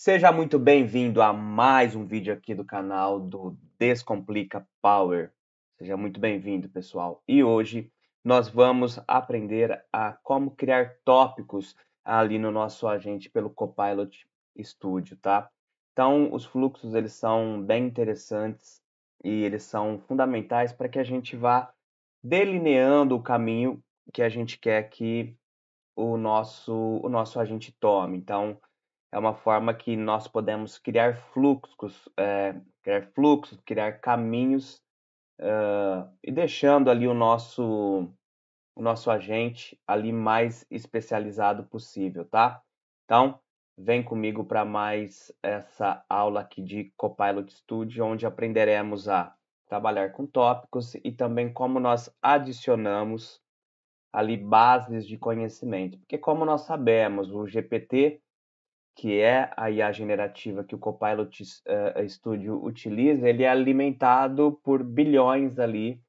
Seja muito bem-vindo a mais um vídeo aqui do canal do Descomplica Power. Seja muito bem-vindo, pessoal. E hoje nós vamos aprender a como criar tópicos ali no nosso agente pelo Copilot Studio, tá? Então, os fluxos eles são bem interessantes e eles são fundamentais para que a gente vá delineando o caminho que a gente quer que o nosso agente tome. Então, é uma forma que nós podemos criar caminhos e deixando ali o nosso agente ali mais especializado possível, tá? Então, vem comigo para mais essa aula aqui de Copilot Studio, onde aprenderemos a trabalhar com tópicos e também como nós adicionamos ali bases de conhecimento. Porque como nós sabemos, o GPT que é a IA generativa que o Copilot Studio utiliza, ele é alimentado por bilhões ali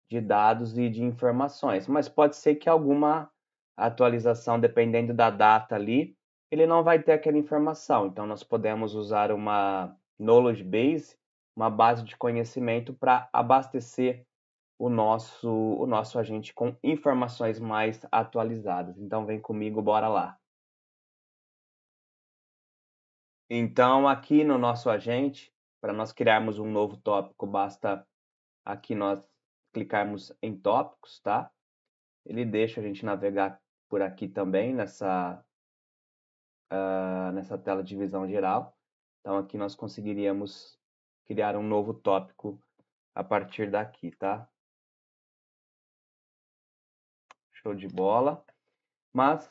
de dados e de informações. Mas pode ser que alguma atualização, dependendo da data ali, ele não vai ter aquela informação. Então, nós podemos usar uma knowledge base, uma base de conhecimento para abastecer o nosso agente com informações mais atualizadas. Então, vem comigo, bora lá. Então, aqui no nosso agente, para nós criarmos um novo tópico, basta aqui nós clicarmos em tópicos, tá? Ele deixa a gente navegar por aqui também, nessa tela de visão geral. Então, aqui nós conseguiríamos criar um novo tópico a partir daqui, tá? Show de bola. Mas,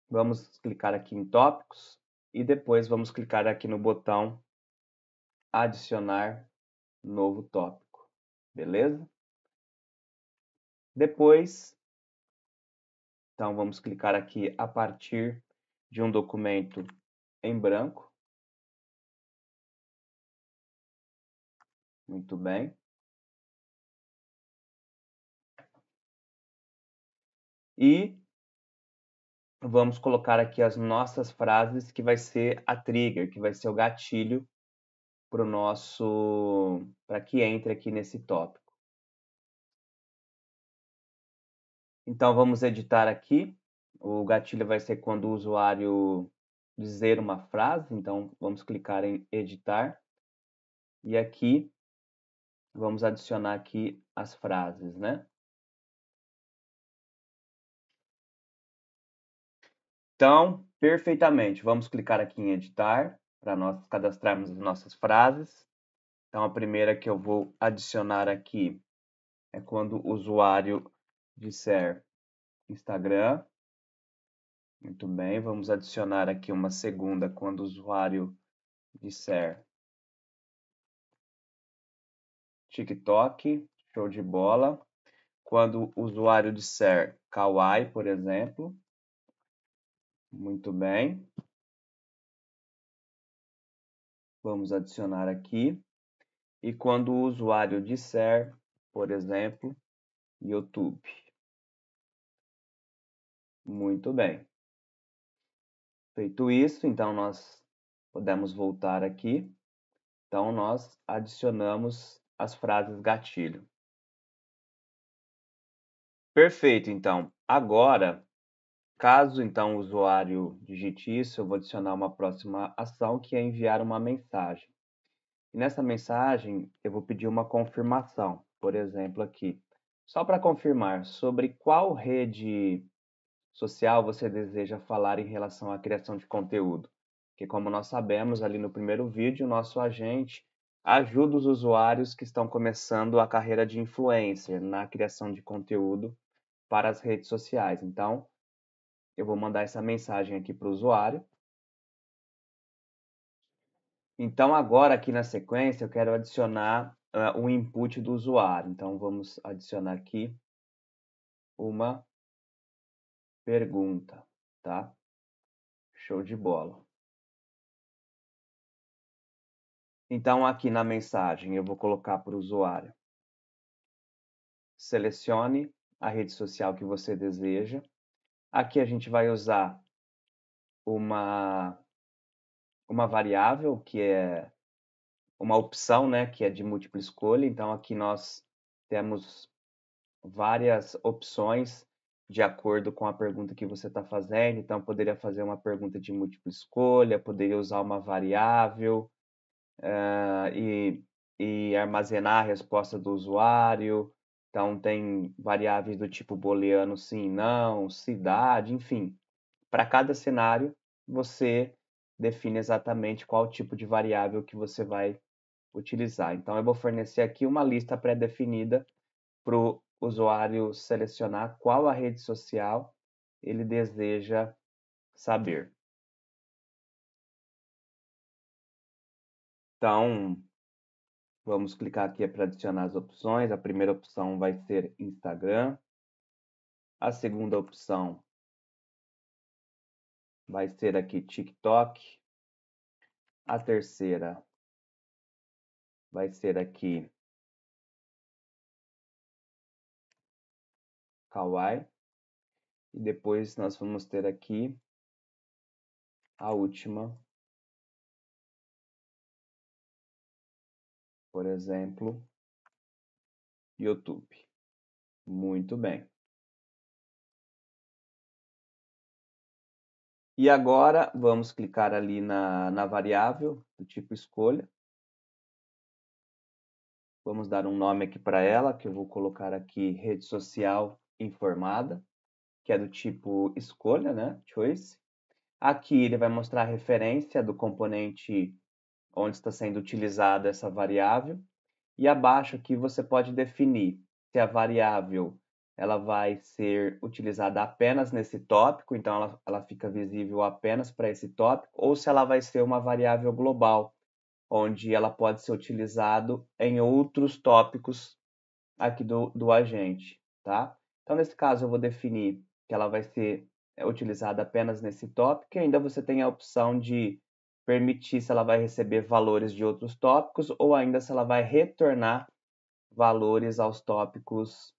vamos clicar aqui em tópicos e depois vamos clicar aqui no botão adicionar novo tópico, beleza? Depois, então vamos clicar aqui a partir de um documento em branco. Muito bem. E vamos colocar aqui as nossas frases, que vai ser a trigger, que vai ser o gatilho para que entre aqui nesse tópico. Então vamos editar aqui. O gatilho vai ser quando o usuário dizer uma frase, então vamos clicar em editar. E aqui vamos adicionar aqui as frases, né? Então, perfeitamente. Vamos clicar aqui em editar para nós cadastrarmos as nossas frases. Então, a primeira que eu vou adicionar aqui é quando o usuário disser Instagram. Muito bem, vamos adicionar aqui uma segunda quando o usuário disser TikTok. Show de bola. Quando o usuário disser Kawaii, por exemplo. Muito bem. Vamos adicionar aqui. E quando o usuário disser, por exemplo, YouTube. Muito bem. Feito isso, então nós podemos voltar aqui. Então nós adicionamos as frases gatilho. Perfeito, então. Agora, caso então o usuário digite isso, eu vou adicionar uma próxima ação que é enviar uma mensagem. E nessa mensagem eu vou pedir uma confirmação, por exemplo, aqui. Só para confirmar, sobre qual rede social você deseja falar em relação à criação de conteúdo? Porque como nós sabemos ali no primeiro vídeo, o nosso agente ajuda os usuários que estão começando a carreira de influencer na criação de conteúdo para as redes sociais. Então, eu vou mandar essa mensagem aqui para o usuário. Então, agora aqui na sequência, eu quero adicionar o input do usuário. Então, vamos adicionar aqui uma pergunta, tá? Show de bola. Então, aqui na mensagem, eu vou colocar para o usuário. Selecione a rede social que você deseja. Aqui a gente vai usar uma uma variável que é uma opção, né, que é de múltipla escolha. Então aqui nós temos várias opções de acordo com a pergunta que você está fazendo. Então poderia fazer uma pergunta de múltipla escolha, poderia usar uma variável e armazenar a resposta do usuário. Então tem variáveis do tipo booleano sim, não, cidade, enfim. Para cada cenário, você define exatamente qual tipo de variável que você vai utilizar. Então, eu vou fornecer aqui uma lista pré-definida para o usuário selecionar qual a rede social ele deseja saber. Então, vamos clicar aqui para adicionar as opções. A primeira opção vai ser Instagram. A segunda opção vai ser aqui TikTok. A terceira vai ser aqui Kawaii. E depois nós vamos ter aqui a última, por exemplo, YouTube. Muito bem. E agora vamos clicar ali na variável do tipo escolha. Vamos dar um nome aqui para ela, que eu vou colocar aqui rede social informada, que é do tipo escolha, né? Choice. Aqui ele vai mostrar a referência do componente onde está sendo utilizada essa variável. E abaixo aqui você pode definir se a variável ela vai ser utilizada apenas nesse tópico, então ela fica visível apenas para esse tópico, ou se ela vai ser uma variável global, onde ela pode ser utilizada em outros tópicos aqui do agente, tá? Então, nesse caso, eu vou definir que ela vai ser utilizada apenas nesse tópico, e ainda você tem a opção de permitir se ela vai receber valores de outros tópicos ou ainda se ela vai retornar valores aos tópicos,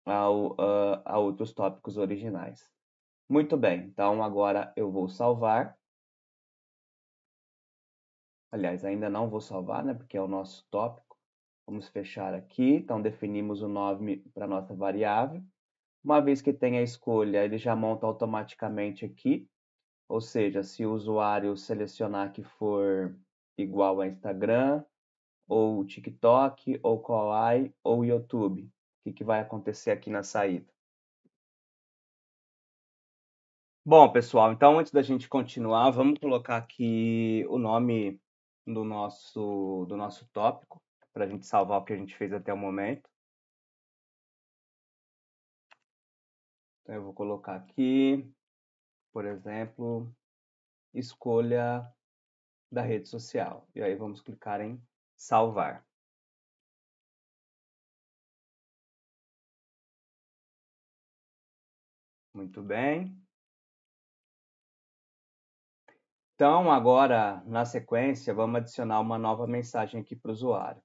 a outros tópicos originais. Muito bem, então agora eu vou salvar. Aliás, ainda não vou salvar, né, porque é o nosso tópico. Vamos fechar aqui, então definimos o nome para a nossa variável. Uma vez que tem a escolha, ele já monta automaticamente aqui, ou seja, se o usuário selecionar que for igual a Instagram, ou TikTok, ou Kawaii, ou YouTube, o que vai acontecer aqui na saída? Bom, pessoal, então antes da gente continuar, vamos colocar aqui o nome do nosso tópico, para a gente salvar o que a gente fez até o momento. Então eu vou colocar aqui, por exemplo, escolha da rede social. E aí vamos clicar em salvar. Muito bem. Então, agora, na sequência, vamos adicionar uma nova mensagem aqui para o usuário.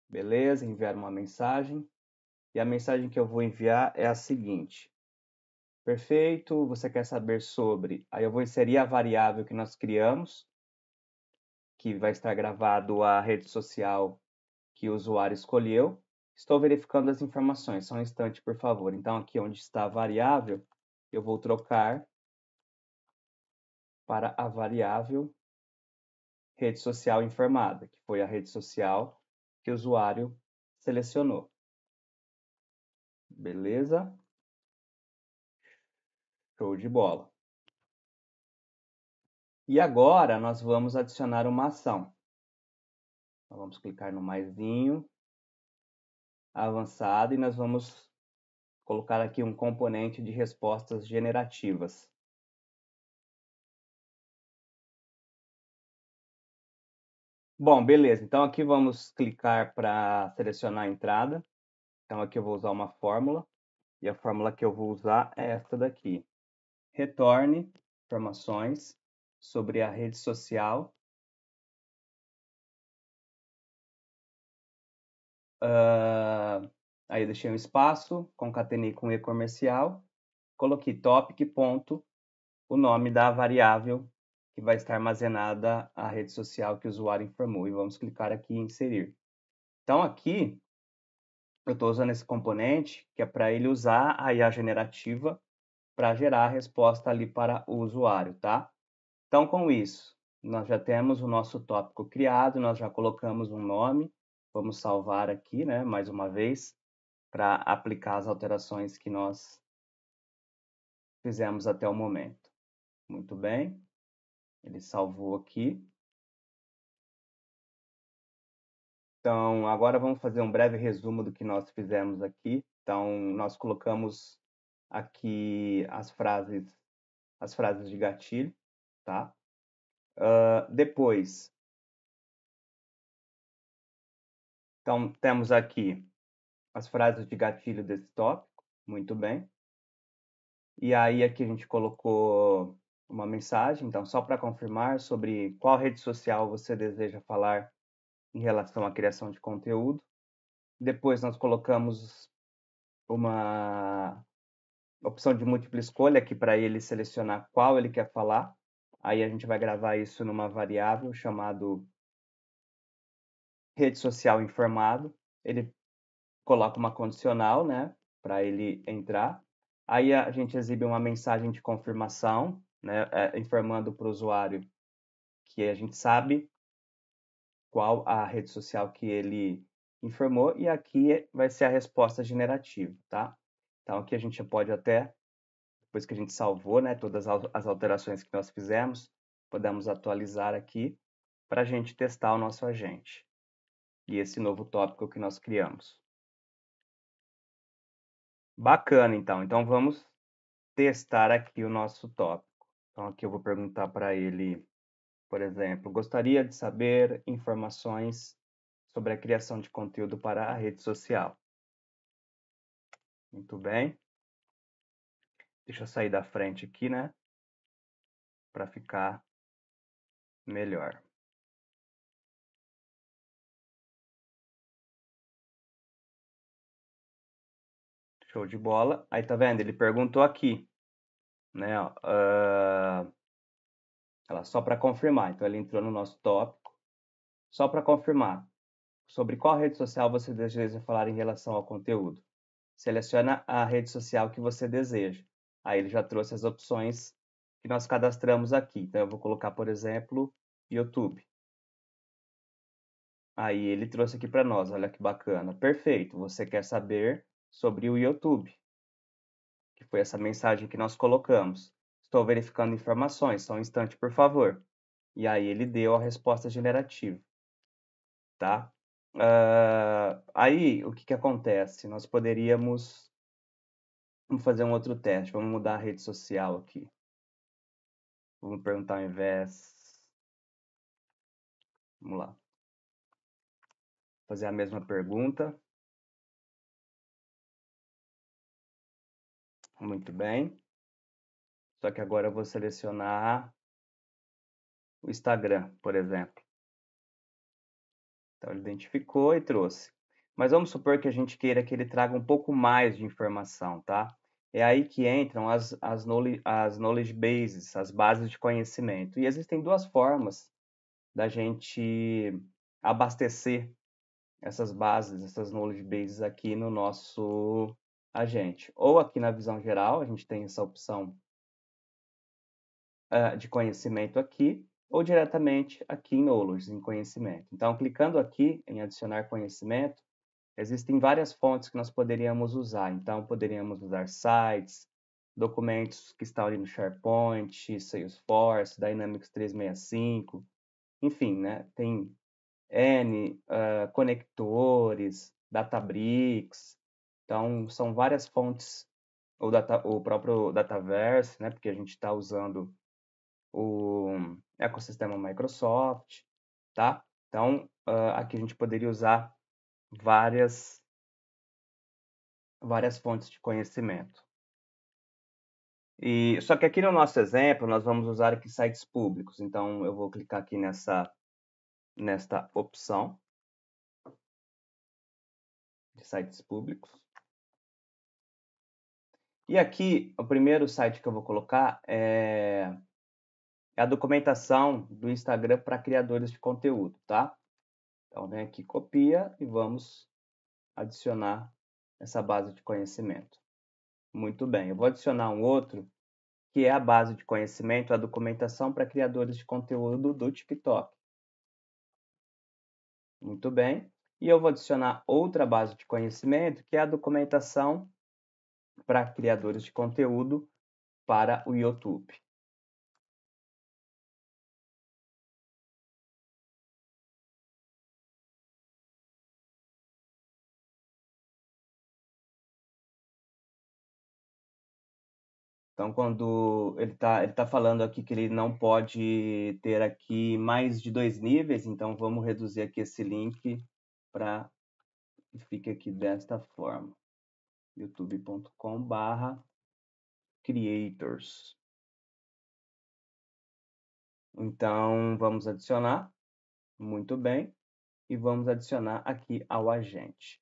Beleza? Enviar uma mensagem. E a mensagem que eu vou enviar é a seguinte. Perfeito, você quer saber sobre... Aí eu vou inserir a variável que nós criamos, que vai estar gravado a rede social que o usuário escolheu. Estou verificando as informações, só um instante, por favor. Então, aqui onde está a variável, eu vou trocar para a variável rede social informada, que foi a rede social que o usuário selecionou. Beleza? Show de bola. E agora nós vamos adicionar uma ação. Então, vamos clicar no maisinho, avançado, e nós vamos colocar aqui um componente de respostas generativas. Bom, beleza. Então aqui vamos clicar para selecionar a entrada. Então aqui eu vou usar uma fórmula. E a fórmula que eu vou usar é esta daqui. Retorne informações sobre a rede social. Aí eu deixei um espaço, concatenei com e-comercial. Coloquei topic, ponto, o nome da variável que vai estar armazenada a rede social que o usuário informou. E vamos clicar aqui em inserir. Então, aqui, eu estou usando esse componente, que é para ele usar a IA generativa para gerar a resposta ali para o usuário, tá? Então, com isso, nós já temos o nosso tópico criado, nós já colocamos um nome. Vamos salvar aqui, né, mais uma vez, para aplicar as alterações que nós fizemos até o momento. Muito bem, ele salvou aqui. Então, agora vamos fazer um breve resumo do que nós fizemos aqui. Então, nós colocamos aqui as frases de gatilho, tá? Depois, então, temos aqui as frases de gatilho desse tópico, muito bem. E aí aqui a gente colocou uma mensagem, então só para confirmar sobre qual rede social você deseja falar em relação à criação de conteúdo. Depois nós colocamos uma opção de múltipla escolha aqui para ele selecionar qual ele quer falar. Aí a gente vai gravar isso numa variável chamado rede social informado. Ele coloca uma condicional, né, para ele entrar. Aí a gente exibe uma mensagem de confirmação, né, informando para o usuário que a gente sabe qual a rede social que ele informou, e aqui vai ser a resposta generativa, tá? Então aqui a gente pode até, depois que a gente salvou, né, todas as alterações que nós fizemos, podemos atualizar aqui para a gente testar o nosso agente e esse novo tópico que nós criamos. Bacana, então. Então vamos testar aqui o nosso tópico. Então aqui eu vou perguntar para ele, por exemplo, gostaria de saber informações sobre a criação de conteúdo para a rede social. Muito bem. Deixa eu sair da frente aqui, né? Para ficar melhor. Show de bola. Aí tá vendo? Ele perguntou aqui, né? Só para confirmar. Então ele entrou no nosso tópico. Só para confirmar. Sobre qual rede social você deseja falar em relação ao conteúdo? Seleciona a rede social que você deseja. Aí ele já trouxe as opções que nós cadastramos aqui. Então eu vou colocar, por exemplo, YouTube. Aí ele trouxe aqui para nós, olha que bacana. Perfeito, você quer saber sobre o YouTube, que foi essa mensagem que nós colocamos. Estou verificando informações, só um instante, por favor. E aí ele deu a resposta generativa, tá? Aí, o que acontece? Nós poderíamos... Vamos fazer um outro teste, vamos mudar a rede social aqui. Vamos perguntar ao invés... Vamos lá. Fazer a mesma pergunta. Muito bem. Só que agora eu vou selecionar o Instagram, por exemplo. Então, ele identificou e trouxe. Mas vamos supor que a gente queira que ele traga um pouco mais de informação, tá? É aí que entram as knowledge bases, as bases de conhecimento. E existem duas formas da gente abastecer essas bases, essas knowledge bases aqui no nosso agente. Ou aqui na visão geral, a gente tem essa opção de conhecimento aqui, ou diretamente aqui em Knowledge, em conhecimento. Então, clicando aqui em adicionar conhecimento, existem várias fontes que nós poderíamos usar. Então, poderíamos usar sites, documentos que estão ali no SharePoint, Salesforce, Dynamics 365, enfim, né? Tem N conectores, Databricks. Então, são várias fontes, o próprio Dataverse, né? Porque a gente está usando o ecossistema Microsoft, tá? Então, aqui a gente poderia usar várias fontes de conhecimento. Só que aqui no nosso exemplo, nós vamos usar aqui sites públicos. Então, eu vou clicar aqui nesta opção de sites públicos. E aqui, o primeiro site que eu vou colocar é é a documentação do Instagram para criadores de conteúdo, tá? Então, vem aqui, copia e vamos adicionar essa base de conhecimento. Muito bem, eu vou adicionar um outro, que é a base de conhecimento, a documentação para criadores de conteúdo do TikTok. Muito bem. E eu vou adicionar outra base de conhecimento, que é a documentação para criadores de conteúdo para o YouTube. Então, quando ele tá falando aqui que ele não pode ter aqui mais de 2 níveis, então vamos reduzir aqui esse link para que fique aqui desta forma. youtube.com/creators. Então, vamos adicionar. Muito bem. E vamos adicionar aqui ao agente.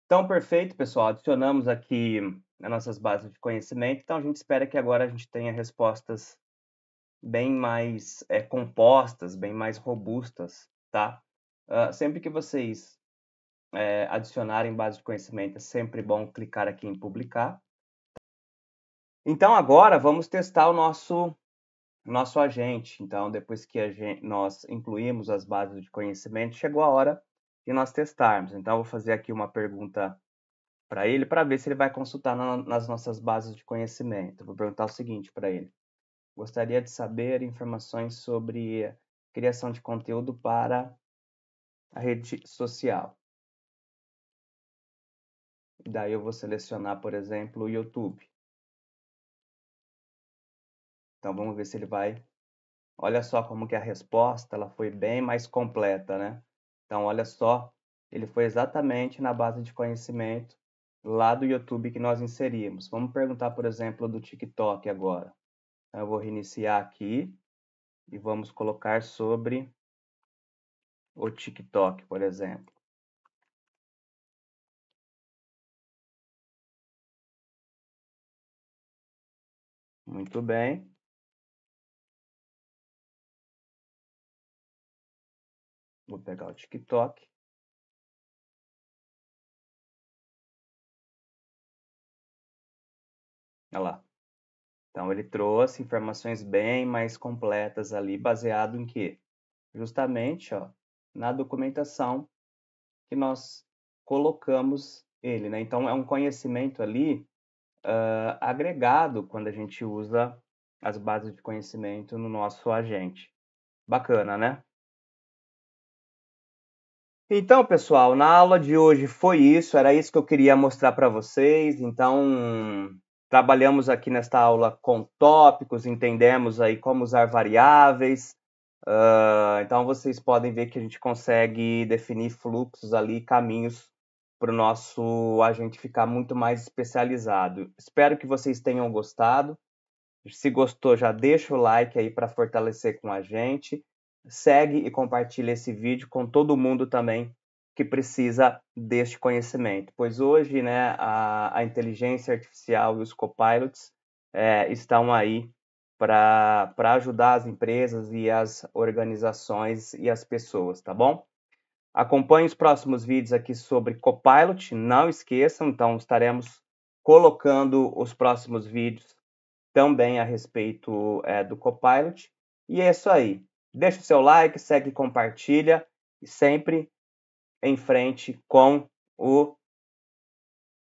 Então, perfeito, pessoal. Adicionamos aqui as nossas bases de conhecimento. Então, a gente espera que agora a gente tenha respostas bem mais compostas, bem mais robustas, tá? Sempre que vocês adicionarem base de conhecimento, é sempre bom clicar aqui em publicar. Então, agora vamos testar o nosso agente. Então, depois que nós incluímos as bases de conhecimento, chegou a hora de nós testarmos. Então, eu vou fazer aqui uma pergunta para ele para ver se ele vai consultar nas nossas bases de conhecimento. Eu vou perguntar o seguinte para ele: gostaria de saber informações sobre criação de conteúdo para a rede social. Daí eu vou selecionar, por exemplo, o YouTube. Então vamos ver se ele vai. Olha só como que a resposta ela foi bem mais completa, né? Então olha só, ele foi exatamente na base de conhecimento lá do YouTube que nós inserimos. Vamos perguntar, por exemplo, do TikTok agora. Então, eu vou reiniciar aqui e vamos colocar sobre o TikTok, por exemplo. Muito bem. Vou pegar o TikTok. Olha lá. Então, ele trouxe informações bem mais completas ali, baseado em quê? Justamente, ó, na documentação que nós colocamos ele, né? Então, é um conhecimento ali agregado quando a gente usa as bases de conhecimento no nosso agente. Bacana, né? Então, pessoal, na aula de hoje foi isso, era isso que eu queria mostrar para vocês. Então, trabalhamos aqui nesta aula com tópicos, entendemos aí como usar variáveis. Então, vocês podem ver que a gente consegue definir fluxos ali, caminhos para o nosso agente ficar muito mais especializado. Espero que vocês tenham gostado. Se gostou, já deixa o like aí para fortalecer com a gente. Segue e compartilha esse vídeo com todo mundo também que precisa deste conhecimento, pois hoje, né, a inteligência artificial e os copilots estão aí para ajudar as empresas e as organizações e as pessoas, tá bom? Acompanhe os próximos vídeos aqui sobre Copilot, não esqueçam, então estaremos colocando os próximos vídeos também a respeito do Copilot. E é isso aí. Deixa o seu like, segue e compartilha. E sempre em frente com o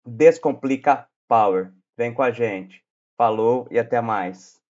Descomplica Power. Vem com a gente. Falou e até mais.